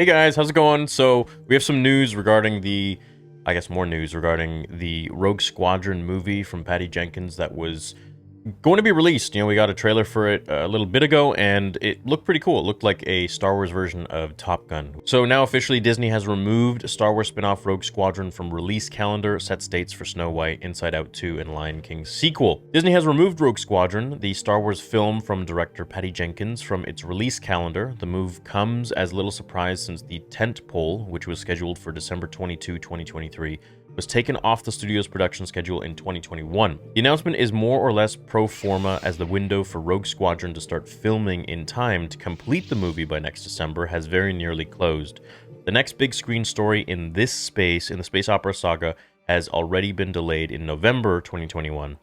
Hey guys, how's it going? So we have some news regarding I guess more news regarding the Rogue Squadron movie from Patty Jenkins that was going to be released. We got a trailer for it a little bit ago, and it looked pretty cool. It looked like a Star Wars version of Top Gun. So now officially Disney has removed Star Wars spin-off Rogue Squadron from release calendar, sets dates for Snow White, Inside Out 2, and Lion King sequel. Disney has removed Rogue Squadron, the Star Wars film from director Patty Jenkins, from its release calendar. The move comes as little surprise since the tentpole, which was scheduled for December 22, 2023, was taken off the studio's production schedule in 2021. The announcement is more or less pro forma, as the window for Rogue Squadron to start filming in time to complete the movie by next December has very nearly closed. The next big screen story in the space opera saga, has already been delayed in November 2021,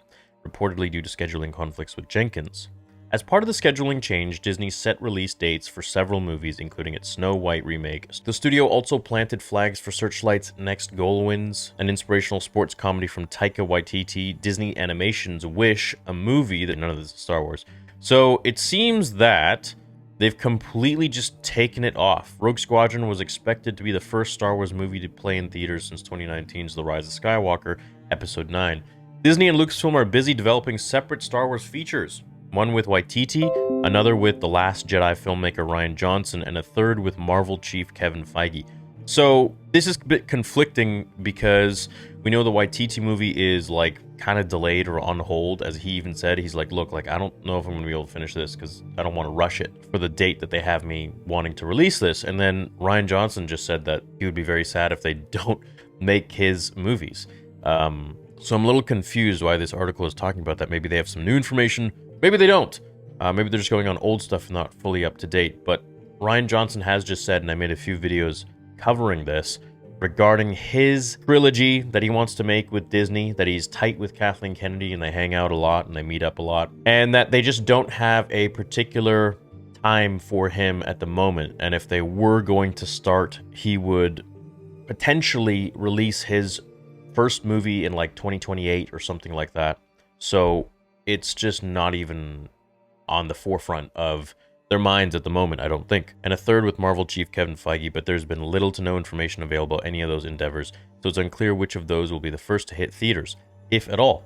reportedly due to scheduling conflicts with Jenkins. As part of the scheduling change, Disney set release dates for several movies, including its Snow White remake. The studio also planted flags for Searchlight's Next Goal Wins, an inspirational sports comedy from Taika Waititi, Disney Animation's Wish, a movie that none of this is Star Wars. So it seems that they've completely just taken it off. Rogue Squadron was expected to be the first Star Wars movie to play in theaters since 2019's The Rise of Skywalker, Episode 9. Disney and Lucasfilm are busy developing separate Star Wars features. One with Waititi, another with The Last Jedi filmmaker Rian Johnson, and a third with Marvel chief Kevin Feige. So this is a bit conflicting because we know the Waititi movie is kind of delayed or on hold, as he even said. He's like, look, I don't know if I'm going to be able to finish this because I don't want to rush it for the date that they have me wanting to release this. And then Rian Johnson just said that he would be very sad if they don't make his movies. So I'm a little confused why this article is talking about that. Maybe they have some new information. Maybe they don't. Maybe they're just going on old stuff and not fully up to date. But Rian Johnson has just said, and I made a few videos covering this, regarding his trilogy that he wants to make with Disney, that he's tight with Kathleen Kennedy and they hang out a lot and they meet up a lot, and that they just don't have a particular time for him at the moment. And if they were going to start, he would potentially release his first movie in 2028 or something like that. So it's just not even on the forefront of their minds at the moment, I don't think. And a third with Marvel chief Kevin Feige, but there's been little to no information available about any of those endeavors, so it's unclear which of those will be the first to hit theaters, if at all.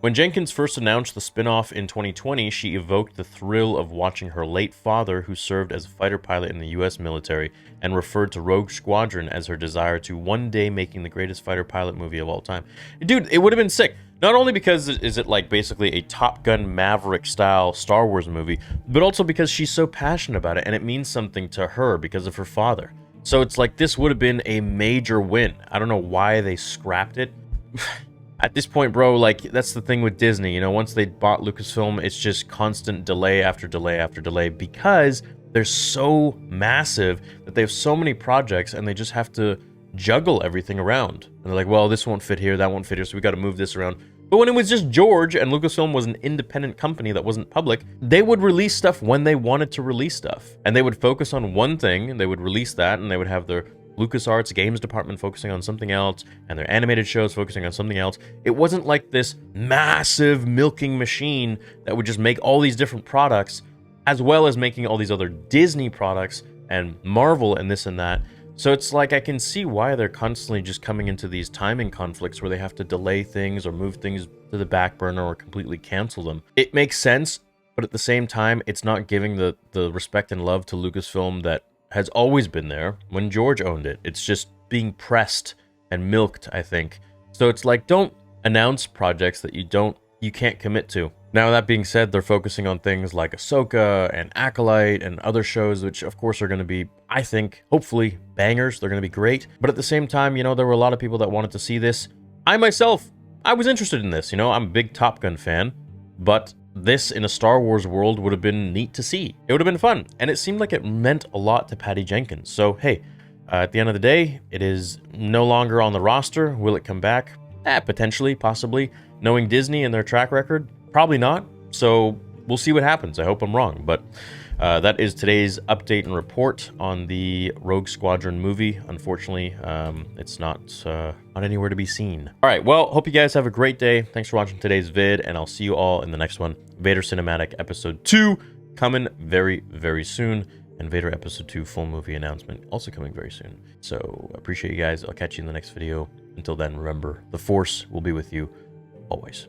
When Jenkins first announced the spin-off in 2020, she evoked the thrill of watching her late father, who served as a fighter pilot in the US military, and referred to Rogue Squadron as her desire to one day making the greatest fighter pilot movie of all time. Dude, it would have been sick. Not only because is it basically a Top Gun Maverick style Star Wars movie, but also because she's so passionate about it and it means something to her because of her father. So it's this would have been a major win. I don't know why they scrapped it. At this point, bro, that's the thing with Disney. Once they bought Lucasfilm, it's just constant delay after delay after delay because they're so massive that they have so many projects and they just have to juggle everything around. And they're like, well, this won't fit here, that won't fit here, so we got to move this around. But when it was just George and Lucasfilm was an independent company that wasn't public, they would release stuff when they wanted to release stuff. And they would focus on one thing, and they would release that, and they would have their LucasArts games department focusing on something else, and their animated shows focusing on something else. It wasn't like this massive milking machine that would just make all these different products, as well as making all these other Disney products, and Marvel, and this and that. So it's I can see why they're constantly just coming into these timing conflicts where they have to delay things or move things to the back burner or completely cancel them. It makes sense, but at the same time, it's not giving the respect and love to Lucasfilm that has always been there when George owned it. It's just being pressed and milked, I think. So it's don't announce projects that you can't commit to. Now, that being said, they're focusing on things like Ahsoka and Acolyte and other shows, which of course are going to be, I think, hopefully bangers. They're going to be great. But at the same time, there were a lot of people that wanted to see this. I myself, I was interested in this. I'm a big Top Gun fan, but this in a Star Wars world would have been neat to see. It would have been fun. And it seemed like it meant a lot to Patty Jenkins. So, hey, at the end of the day, it is no longer on the roster. Will it come back? Potentially, possibly. Knowing Disney and their track record, probably not. So we'll see what happens. I hope I'm wrong. But that is today's update and report on the Rogue Squadron movie. Unfortunately, it's not anywhere to be seen. All right. Well, hope you guys have a great day. Thanks for watching today's vid, and I'll see you all in the next one. Vader Cinematic Episode 2 coming very, very soon. And Vader Episode 2 full movie announcement also coming very soon. So appreciate you guys. I'll catch you in the next video. Until then, remember, the Force will be with you always.